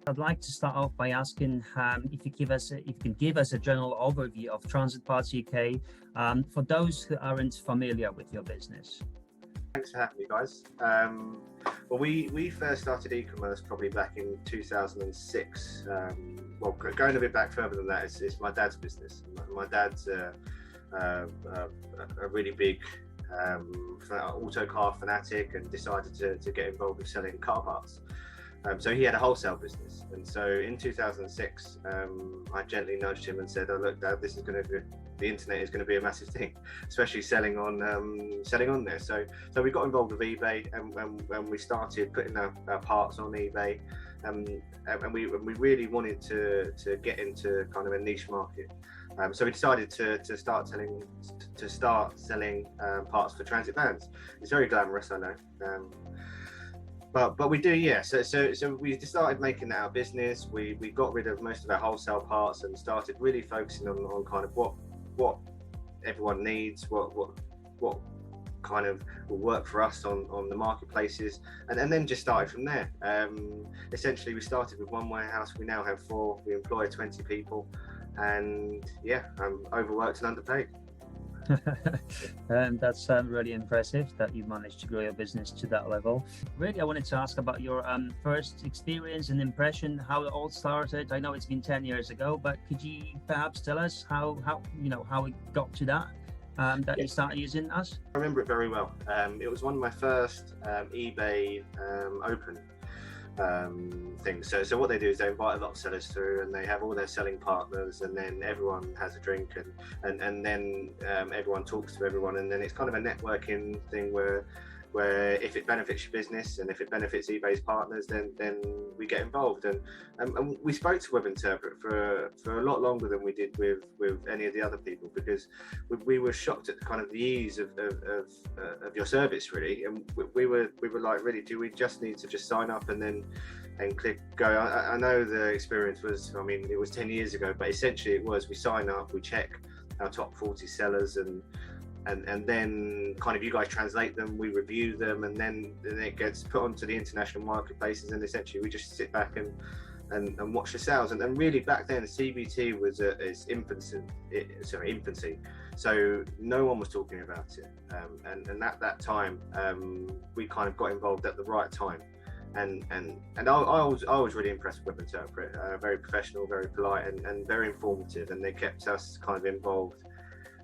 I'd like to start off by asking if you can give us a general overview of Transit Parts UK for those who aren't familiar with your business. Thanks for having me, guys. Well, we first started e-commerce probably back in 2006. Well, going a bit back further than that, it's my dad's business. My dad's a really big auto car fanatic and decided to get involved with selling car parts. So he had a wholesale business, and so in 2006, I gently nudged him and said, "Oh, look, Dad, the internet is going to be a massive thing, especially selling on there." So we got involved with eBay, and we started putting our parts on eBay, and we really wanted to get into kind of a niche market. So we decided to start selling parts for transit vans. It's very glamorous, I know. But we do, yeah. So we started making that our business. We got rid of most of our wholesale parts and started really focusing on kind of what everyone needs, what kind of will work for us on the marketplaces, and then just started from there. Essentially, we started with one warehouse. We now have 4. We employ 20 people, and yeah, I'm overworked and underpaid. That's really impressive that you managed to grow your business to that level. Really, I wanted to ask about your first experience and impression, how it all started. I know it's been 10 years ago, but could you perhaps tell us how it got to that you started using us? I remember it very well. It was one of my first eBay open things. So what they do is they invite a lot of sellers through, and they have all their selling partners, and then everyone has a drink, and then everyone talks to everyone, and then it's kind of a networking thing where if it benefits your business and if it benefits eBay's partners, then we get involved. And we spoke to Webinterpret for a lot longer than we did with any of the other people, because we were shocked at kind of the ease of your service, really. And we were like, really, do we just need to just sign up and click go? I know the experience was, I mean, it was 10 years ago, but essentially it was, we sign up, we check our top 40 sellers, and then kind of you guys translate them, we review them, and then it gets put onto the international marketplaces, and essentially we just sit back and watch the sales. And really back then CBT was its infancy, so no one was talking about it, and at that time we kind of got involved at the right time. And I was really impressed with Webinterpret. Very professional, very polite, and very informative, and they kept us kind of involved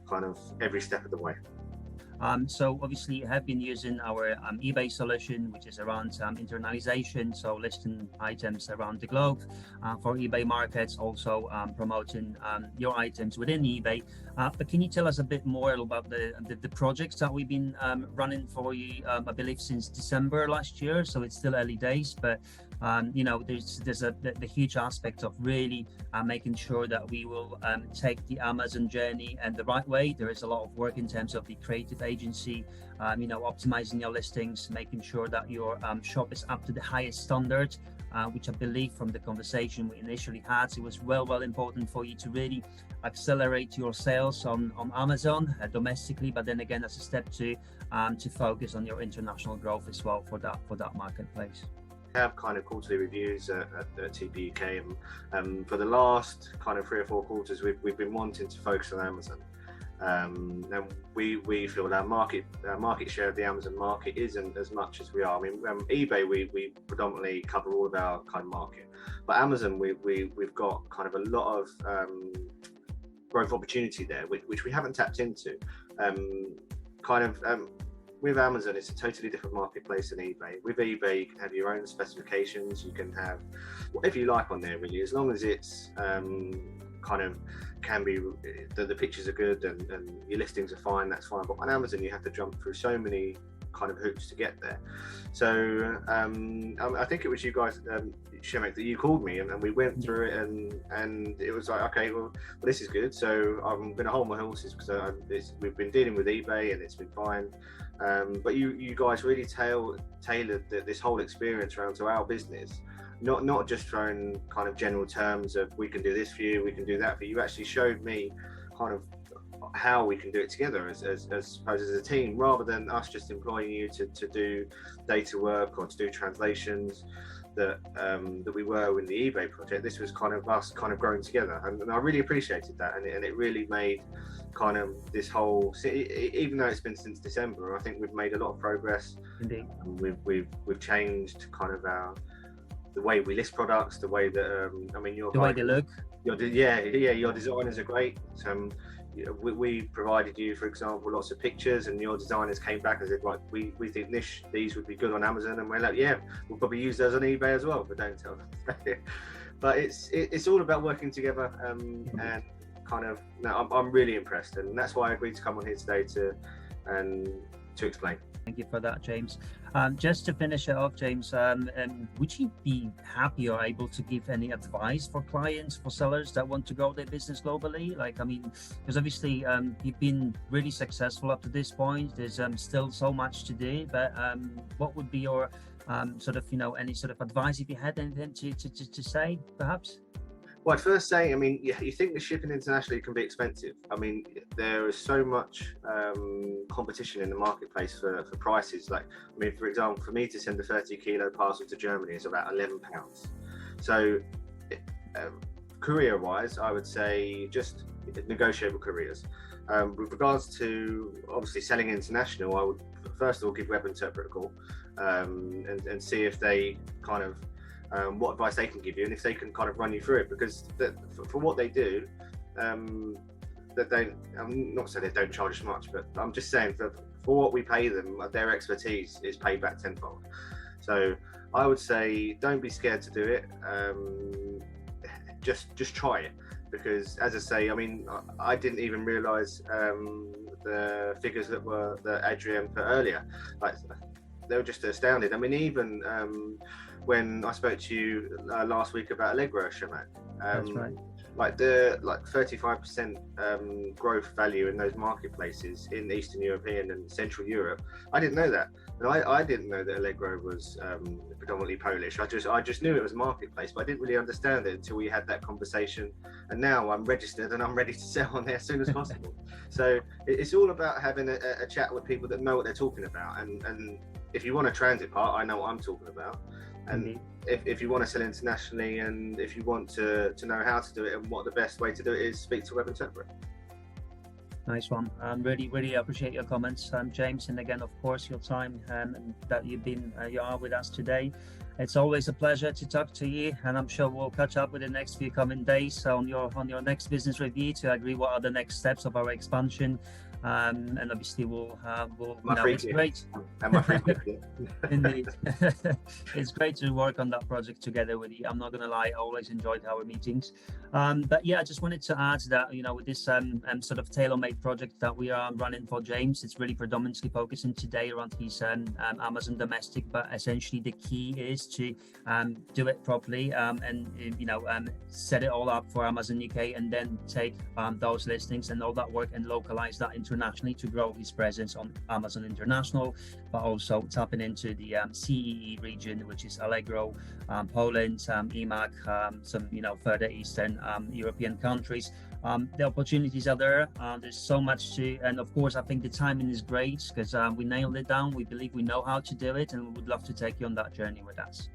kind of every step of the way. So obviously you have been using our eBay solution, which is around internalization, so listing items around the globe for eBay markets, also promoting your items within eBay. But can you tell us a bit more about the projects that we've been running for you, I believe since December last year, so it's still early days, but there's the huge aspect of really making sure that we will take the Amazon journey and the right way. There is a lot of work in terms of the creative agency, optimizing your listings, making sure that your shop is up to the highest standard, which I believe from the conversation we initially had, it was well important for you to really accelerate your sales on Amazon domestically, but then again as a step to focus on your international growth as well for that marketplace. Have kind of quarterly reviews at TPUK, and for the last kind of 3 or 4 quarters we've been wanting to focus on Amazon, and we feel our market share of the Amazon market isn't as much as we are. I mean, eBay we predominantly cover all of our kind of market, but Amazon we've got kind of a lot of growth opportunity there, which we haven't tapped into. With Amazon, it's a totally different marketplace than eBay. With eBay, you can have your own specifications. You can have whatever you like on there, really, as long as it's kind of can be, the pictures are good and your listings are fine, that's fine. But on Amazon, you have to jump through so many kind of hoops to get there. So I think it was you guys, Shemek, that you called me, and we went through it, and it was like, okay, well this is good. So I'm going to hold my horses, because we've been dealing with eBay and it's been fine. But you guys really tailored this whole experience around to our business, not just throwing kind of general terms of we can do this for you, we can do that for you. You actually showed me kind of how we can do it together as a team, rather than us just employing you to do data work or to do translations. that that we were in the eBay project. This was kind of us kind of growing together, and I really appreciated that, and it really made kind of this whole, even though it's been since December, I think we've made a lot of progress. Indeed. We've changed kind of the way we list products, the way that I mean, the way they look. Your designers are great. We provided you, for example, lots of pictures, and your designers came back and said, right, we think these would be good on Amazon, and we're like, yeah, we'll probably use those on eBay as well, but don't tell them. But it's all about working together, and kind of, no, I'm really impressed, and that's why I agreed to come on here today to explain. Thank you for that, James. Just to finish it off, James, would you be happy or able to give any advice for clients, for sellers that want to grow their business globally? Like, I mean, because obviously you've been really successful up to this point. There's still so much to do, but what would be your sort of, any sort of advice, if you had anything to say, perhaps? Well, I'd first say, I mean, you think the shipping internationally can be expensive. I mean, there is so much competition in the marketplace for prices. Like, I mean, for example, for me to send a 30-kilo parcel to Germany is about £11. So, courier-wise, I would say just negotiable couriers. With regards to obviously selling international, I would first of all give Webinterpret a call and see if they kind of what advice they can give you, and if they can kind of run you through it, because for what they do, that they, I'm not saying they don't charge as much, but I'm just saying for what we pay them, their expertise is paid back tenfold. So I would say don't be scared to do it. Just try it, because as I say, I mean, I didn't even realise the figures that Adrian put earlier. Like, they were just astounded. I mean, even when I spoke to you last week about Allegro, Shamak, that's right. Like 35% growth value in those marketplaces in Eastern European and Central Europe. I didn't know that. And I didn't know that Allegro was predominantly Polish. I just knew it was a marketplace, but I didn't really understand it until we had that conversation. And now I'm registered and I'm ready to sell on there as soon as possible. So it's all about having a chat with people that know what they're talking about. And if you want a transit part, I know what I'm talking about. And if you want to sell internationally, and if you want to know how to do it and what the best way to do it is, speak to Webinterpret. Nice one. Really appreciate your comments, James, and again, of course, your time and that you are with us today. It's always a pleasure to talk to you, and I'm sure we'll catch up with the next few coming days on your next business review to agree what are the next steps of our expansion. And obviously we'll it's great. Indeed. It's great to work on that project together with you. I'm not gonna lie, I always enjoyed our meetings. But yeah, I just wanted to add that, with this sort of tailor-made project that we are running for James, it's really predominantly focusing today around his Amazon domestic, but essentially the key is to do it properly and set it all up for Amazon UK, and then take those listings and all that work and localize that internationally to grow his presence on Amazon International, but also tapping into the CEE region, which is Allegro, Poland, EMAC, some further Eastern European countries. The opportunities are there. There's so much to, and of course I think the timing is great because we nailed it down. We believe we know how to do it, and we would love to take you on that journey with us.